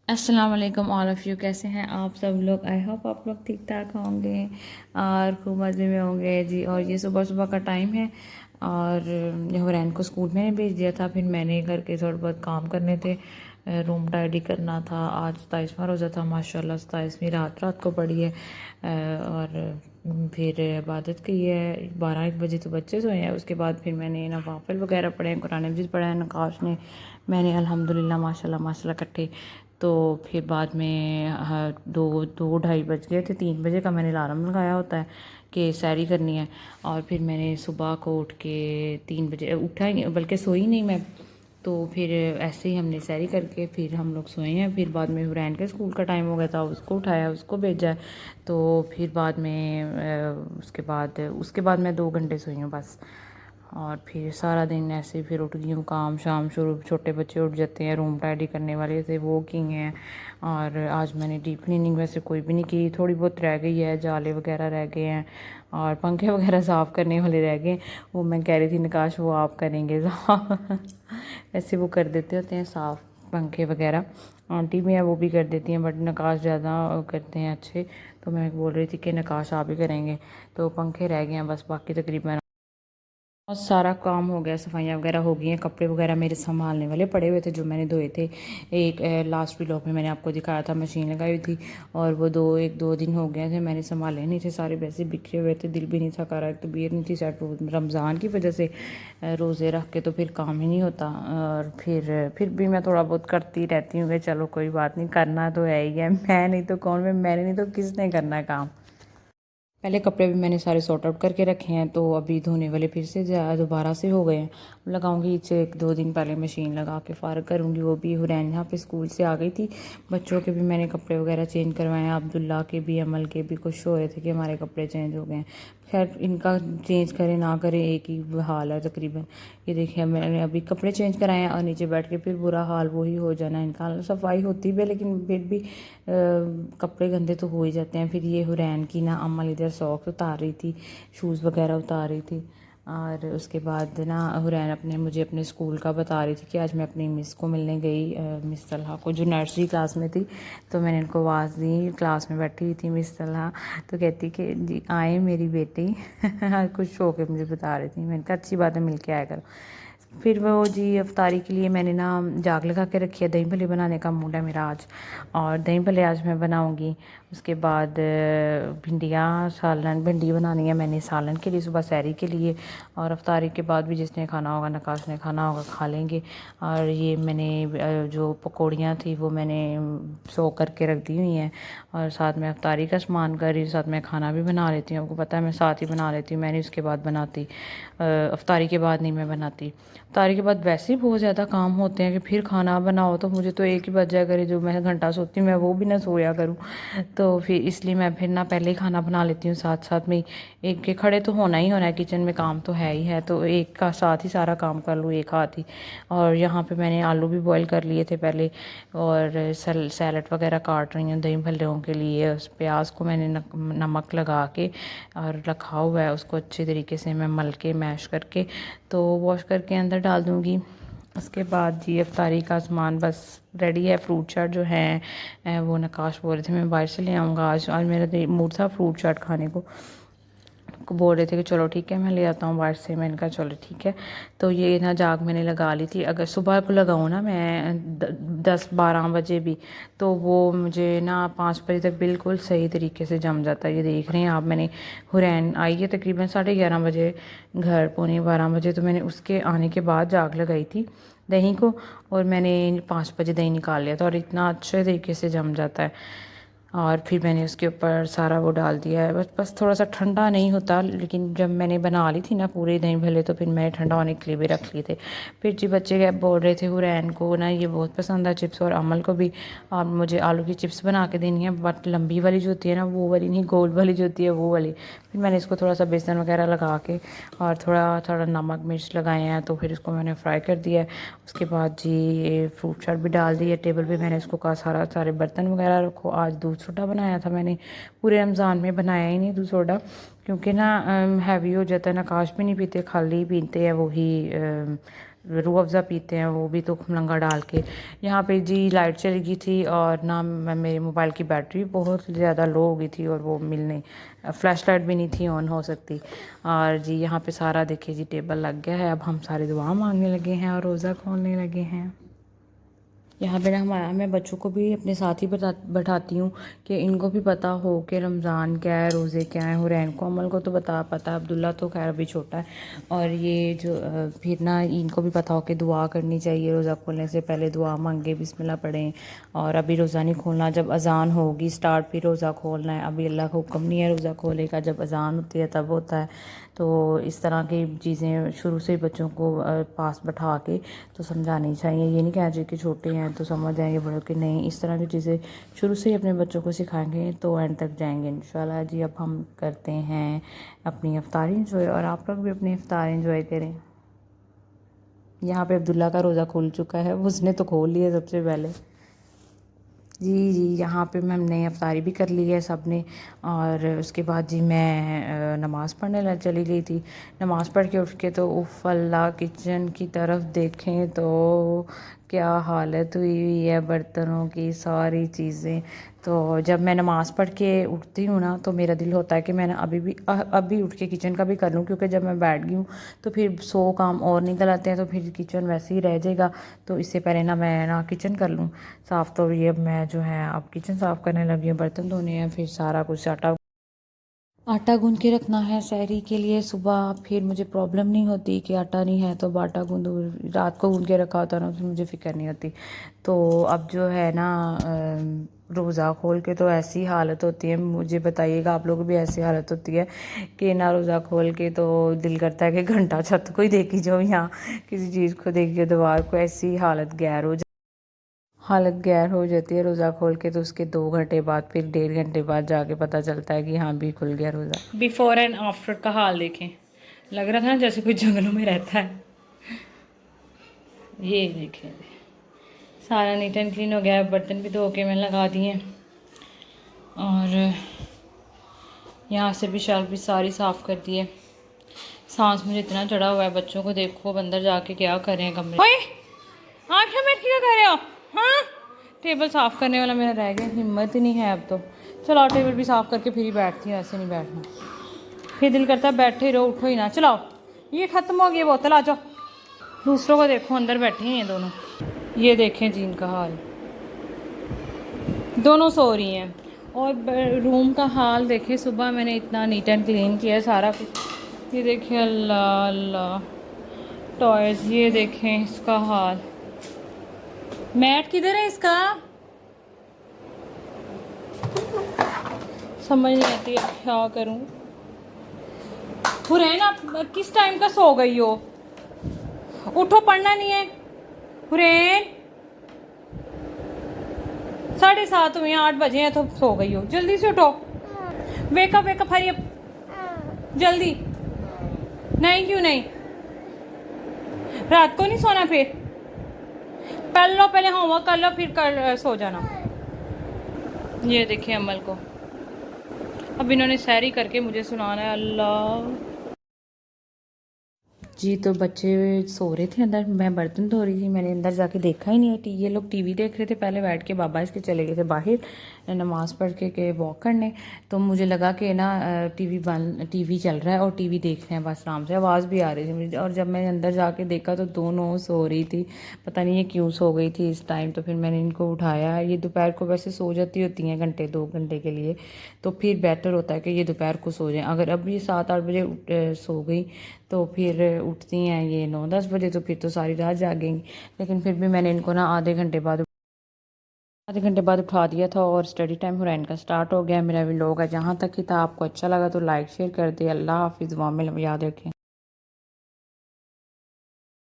अस्सलाम वालेकुम all of you. कैसे हैं आप सब लोग? आई होप आप लोग ठीक ठाक होंगे और खूब मज़े में होंगे जी। और ये सुबह सुबह का टाइम है और हुरैन को स्कूल मैंने भेज दिया था। फिर मैंने घर के थोड़े बहुत काम करने थे, रूम टाइडी करना था। आज 27वां रोज़ा था माशाल्लाह, 27वीं रात रात को पड़ी है। और फिर इबादत की है। 12-1 बजे तो बच्चे सोए हैं। उसके बाद फिर मैंने नवाफिल वगैरह पढ़े हैं, कुरान मजीद पढ़ा है। नकाश ने मैंने अल्हम्दुलिल्लाह माशाल्लाह माशाल्लाह इकट्ठे। तो फिर बाद में दो दो ढाई बज गए थे। 3 बजे का मैंने अलार्म लगाया होता है कि सैरी करनी है। और फिर मैंने सुबह को उठ के 3 बजे उठा ही, बल्कि सोई नहीं मैं। तो फिर ऐसे ही हमने सैरी करके फिर हम लोग सोए हैं। फिर बाद में हुरैन के स्कूल का टाइम हो गया था, उसको उठाया, उसको भेजा है। तो फिर बाद में उसके बाद मैं 2 घंटे सोई हूँ बस। और फिर सारा दिन ऐसे फिर उठ गई हूँ, काम शाम शुरू। छोटे बच्चे उठ जाते हैं, रूम टाइडी करने वाले थे वो किए हैं। और आज मैंने डीप क्लीनिंग वैसे कोई भी नहीं की, थोड़ी बहुत रह गई है, जाले वगैरह रह गए हैं और पंखे वगैरह साफ़ करने वाले रह गए। वो मैं कह रही थी नकाश वो आप करेंगे साफ़ वैसे वो कर देते होते हैं साफ़ पंखे वगैरह, आंटी भी है वो भी कर देती हैं, बट नकाश ज़्यादा करते हैं अच्छे। तो मैं बोल रही थी कि नकाश आप ही करेंगे। तो पंखे रह गए हैं बस, बाकी तकरीबन बहुत सारा काम हो गया, सफाइयाँ वगैरह हो गई हैं। कपड़े वगैरह मेरे संभालने वाले पड़े हुए थे जो मैंने धोए थे। एक लास्ट व्लॉग में मैंने आपको दिखाया था, मशीन लगाई हुई थी और वो 2 दिन हो गए थे मैंने संभाले नहीं थे। सारे वैसे बिखरे हुए थे, दिल भी नहीं था कर रहा, तबीयत नहीं थी सेट रमज़ान की वजह से। रोज़े रख के तो फिर काम ही नहीं होता। और फिर भी मैं थोड़ा बहुत करती रहती हूँ कि चलो कोई बात नहीं, करना तो है ही है। मैं नहीं तो कौन, मैंने नहीं तो किसने करना है काम। पहले कपड़े भी मैंने सारे सॉर्ट आउट करके रखे हैं, तो अभी धोने वाले फिर से दोबारा से हो गए हैं। लगाऊंगी इसे 1-2 दिन पहले मशीन लगा के फ़ारग करूँगी। वो भी हुरैन यहाँ पे स्कूल से आ गई थी। बच्चों के भी मैंने कपड़े वगैरह चेंज करवाए हैं, अब्दुल्ला के भी, अमल के भी। खुश हो रहे थे कि हमारे कपड़े चेंज हो गए हैं। खैर इनका चेंज करें ना करें एक ही हाल है तकरीबन। ये देखिए मैंने अभी कपड़े चेंज कराए हैं और नीचे बैठ के फिर बुरा हाल वही हो जाना है इनका। सफाई होती भी है लेकिन फिर भी कपड़े गंदे तो हो ही जाते हैं। फिर ये हुरैन की ना अम्मा इधर सॉक्स उतार रही थी, शूज़ वगैरह उतार रही थी। और उसके बाद ना हुरैन मुझे अपने स्कूल का बता रही थी कि आज मैं अपनी मिस को मिलने गई, मिस तलहा को, जो नर्सरी क्लास में थी। तो मैंने इनको आवाज़ दी, क्लास में बैठी हुई थी मिस तलहा। तो कहती कि जी आए मेरी बेटी खुश होकर मुझे बता रही थी। मैंने कहा अच्छी बात है, मिल के आया करो। फिर वो जी अफ्तारी के लिए मैंने ना जाग लगा के रखी है। दही भल्ले बनाने का मूड है मेरा आज, और दही भल्ले आज मैं बनाऊंगी। उसके बाद भिंडियाँ सालन, भिंडी बनानी है मैंने सालन के लिए, सुबह सैरी के लिए। और अफ्तारी के बाद भी जिसने खाना होगा, नकाश ने खाना होगा, खा लेंगे। और ये मैंने जो पकौड़ियाँ थी वो मैंने सो करके रख दी हुई हैं। और साथ में अफ्तारी का सामान कर रही हूँ, साथ में खाना भी बना लेती हूँ। आपको पता है मैं साथ ही बना लेती हूँ, मैंने उसके बाद बनाती। अफ्तारी के बाद नहीं मैं बनाती। अफ्तारी के बाद वैसे ही बहुत ज़्यादा काम होते हैं कि फिर खाना बनाओ, तो मुझे तो एक ही बज जाया करे, जो मैं घंटा सोती हूँ मैं वो भी ना सोया करूँ। तो फिर इसलिए मैं फिर ना पहले ही खाना बना लेती हूँ, साथ साथ में ही। एक के खड़े तो होना ही होना है किचन में, काम तो है ही है, तो एक का साथ ही सारा काम कर लूँ एक हाथ ही। और यहाँ पे मैंने आलू भी बॉईल कर लिए थे पहले, और सैलड वगैरह काट रही हूँ दही भल्लों के लिए। उस प्याज को मैंने नमक लगा के और रखा हुआ है, उसको अच्छे तरीके से मैं मल के मैश करके तो वॉश करके अंदर डाल दूँगी। उसके बाद जी अफ्तारी का सामान बस रेडी है। फ्रूट चाट जो है वो नकाश बोल रहे थे मैं बाहर से ले आऊँगा। आज मेरा मूड था फ्रूट चाट खाने को बोल रहे थे कि चलो ठीक है मैं ले आता हूँ बाहर से। मैंने कहा चलो ठीक है। तो ये ना जाग मैंने लगा ली थी, अगर सुबह को लगाऊँ ना मैं 10-12 बजे भी, तो वो मुझे ना 5 बजे तक बिल्कुल सही तरीके से जम जाता है। ये देख रहे हैं आप, मैंने हुरैन आई है तकरीबन 11:30 बजे घर, पौने 12 बजे। तो मैंने उसके आने के बाद जाग लगाई थी दही को, और मैंने 5 बजे दही निकाल लिया था और इतना अच्छे तरीके से जम जाता है। और फिर मैंने उसके ऊपर सारा वो डाल दिया है। बस थोड़ा सा ठंडा नहीं होता, लेकिन जब मैंने बना ली थी ना पूरे दही भल्ले, तो फिर मैंने ठंडा होने के लिए भी रख लिए थे। फिर जी बच्चे क्या बोल रहे थे, हुरैन को ना ये बहुत पसंद है चिप्स, और अमल को भी। और मुझे आलू की चिप्स बना के देनी है, बट लंबी वाली जो होती है ना, वो वाली नहीं, गोल वाली जो होती है वो वाली। फिर मैंने इसको थोड़ा सा बेसन वगैरह लगा के और थोड़ा थोड़ा नमक मिर्च लगाए हैं, तो फिर इसको मैंने फ्राई कर दिया है। उसके बाद जी ये फ्रूट चाट भी डाल दी है। टेबल पे मैंने इसको कहा सारे बर्तन वगैरह रखो। आज दूध सोडा बनाया था मैंने, पूरे रमज़ान में बनाया ही नहीं दूध सोडा, क्योंकि ना हैवी हो जाता है। नकाश भी नहीं पीते, खाली पीते हैं वही रूह अफ़ज़ा पीते हैं, वो भी तो खमलंगा डाल के। यहाँ पे जी लाइट चली गई थी और ना मेरे मोबाइल की बैटरी बहुत ज़्यादा लो हो गई थी और वो मिलने फ्लैश लाइट भी नहीं थी ऑन हो सकती। और जी यहाँ पे सारा देखिए जी टेबल लग गया है। अब हम सारे दुआ मांगने लगे हैं और रोज़ा खोलने लगे हैं। यहाँ पे ना मैं बच्चों को भी अपने साथ ही बैठाती हूँ कि इनको भी पता हो कि रमज़ान क्या है, रोज़े क्या है। हुरैन को, अमल को तो पता है, अब्दुल्ला तो खैर अभी छोटा है। और ये जो फिर ना इनको भी पता हो कि दुआ करनी चाहिए, रोज़ा खोलने से पहले दुआ मांगे, बिस्मिल्लाह पढ़ें। और अभी रोज़ा नहीं खोलना, जब अज़ान होगी स्टार्ट फिर रोज़ा खोलना है। अभी अल्लाह का हुक्म नहीं है रोज़ा खोले का, जब अज़ान होती है तब होता है। तो इस तरह की चीज़ें शुरू से ही बच्चों को पास बैठा के तो समझानी चाहिए। ये नहीं कहना चाहिए कि छोटे हैं तो समझ जाएंगे, बड़े कि नहीं। इस तरह की चीज़ें शुरू से ही अपने बच्चों को सिखाएंगे तो एंड तक जाएंगे इंशाल्लाह। जी अब हम करते हैं अपनी इफ्तारी इंजॉय और आप लोग भी अपनी इफ्तारी इंजॉय करें। यहाँ पे अब्दुल्ला का रोज़ा खुल चुका है, उसने तो खोल लिया सबसे पहले। जी जी यहाँ पे हमने अफ्तारी भी कर ली है सब ने। और उसके बाद जी मैं नमाज़ पढ़ने चली गई थी। नमाज़ पढ़ के उठ के तो उफ़ अल्लाह, किचन की तरफ देखें तो क्या हालत हुई है बर्तनों की, सारी चीज़ें। तो जब मैं नमाज़ पढ़ के उठती हूँ ना तो मेरा दिल होता है कि मैंने अभी उठ के किचन का भी कर लूँ, क्योंकि जब मैं बैठ गई हूँ तो फिर 100 काम और निकल आते हैं तो फिर किचन वैसे ही रह जाएगा। तो इससे पहले ना मैं ना किचन कर लूँ साफ़। तो ये अब मैं जो है अब किचन साफ़ करने लगी हूँ, बर्तन धोने हैं, फिर सारा कुछ आटा गूंद के रखना है सहरी के लिए सुबह। फिर मुझे प्रॉब्लम नहीं होती कि आटा नहीं है तो अब आटा गूंदो, रात को गूंद के रखा होता है ना तो मुझे फ़िक्र नहीं होती। तो अब जो है ना रोज़ा खोल के तो ऐसी हालत होती है, मुझे बताइएगा आप लोगों को भी ऐसी हालत होती है कि ना रोज़ा खोल के तो दिल करता है कि घंटा छत को ही देखी जाओ, यहाँ किसी चीज़ को देखिए दीवार को, ऐसी हालत गैर हो जाती है रोज़ा खोल के। तो उसके 2 घंटे बाद फिर 1.5 घंटे बाद जाके पता चलता है कि हाँ भी खुल गया रोज़ा। बिफोर एंड आफ्टर का हाल देखें, लग रहा था ना जैसे कोई जंगलों में रहता है। ये देखें सारा नीट एंड क्लीन हो गया, बर्तन भी धो के मैंने लगा दिए। और यहाँ से भी शेल्फ भी सारी साफ़ कर दी है। सांस मुझे इतना चढ़ा हुआ है, बच्चों को देखो अब अंदर जाके क्या कर रहे हैं कमरे। ओए आप क्या कर रहे हो? हाँ टेबल साफ़ करने वाला मेरा रह गया, हिम्मत ही नहीं है अब तो। चलाओ टेबल भी साफ़ करके फिर ही बैठती हूँ, ऐसे नहीं बैठना। फिर दिल करता है बैठे ही रहो, उठो ही ना। चलाओ ये ख़त्म हो गई बोतल, आ जाओ। दूसरों को देखो अंदर बैठे हैं दोनों। ये देखें जी इनका हाल, दोनों सो रही हैं। और रूम का हाल देखें, सुबह मैंने इतना नीट एंड क्लीन किया है सारा कुछ। ये देखें अल्लाह अल्लाह टॉयज़, ये देखें इसका हाल। मैट किधर है इसका, समझ नहीं आती है क्या करूं। हुरैन आप किस टाइम का सो गई हो? उठो, पढ़ना नहीं है। हुरैन 7:30 हुए, 8 बजे हैं तो सो गई हो, जल्दी से उठो। वेकअप हरी अप जल्दी। नहीं क्यों नहीं, रात को नहीं सोना? फिर पहले होमवर्क कर लो फिर कर सो जाना। ये देखिए अमल को अब इन्होंने सैरी करके मुझे सुनाना है। अल्लाह जी तो बच्चे सो रहे थे अंदर, मैं बर्तन धो रही थी, मैंने अंदर जाके देखा ही नहीं है। ये लोग टीवी देख रहे थे पहले बैठ के, बाबा इसके चले गए थे बाहर नमाज़ पढ़ के वॉक करने। तो मुझे लगा कि ना टीवी चल रहा है और टीवी देख रहे हैं बस आराम से, आवाज़ भी आ रही थी मुझे। और जब मैंने अंदर जाके देखा तो दोनों सो रही थी, पता नहीं ये क्यों सो गई थी इस टाइम। तो फिर मैंने इनको उठाया। ये दोपहर को वैसे सो जाती होती हैं घंटे 2 घंटे के लिए, तो फिर बेटर होता है कि ये दोपहर को सो जाएं। अगर अब ये 7-8 बजे सो गई तो फिर उठती हैं ये 9-10 बजे, तो फिर तो सारी रात जागेंगी। लेकिन फिर भी मैंने इनको ना आधे घंटे बाद उठा दिया था। और स्टडी टाइम हुरैन का स्टार्ट हो गया। मेरा व्लॉग है जहाँ तक ही था, आपको अच्छा लगा तो लाइक शेयर कर दे। अल्लाह हाफिज़, दुआ में याद रखें।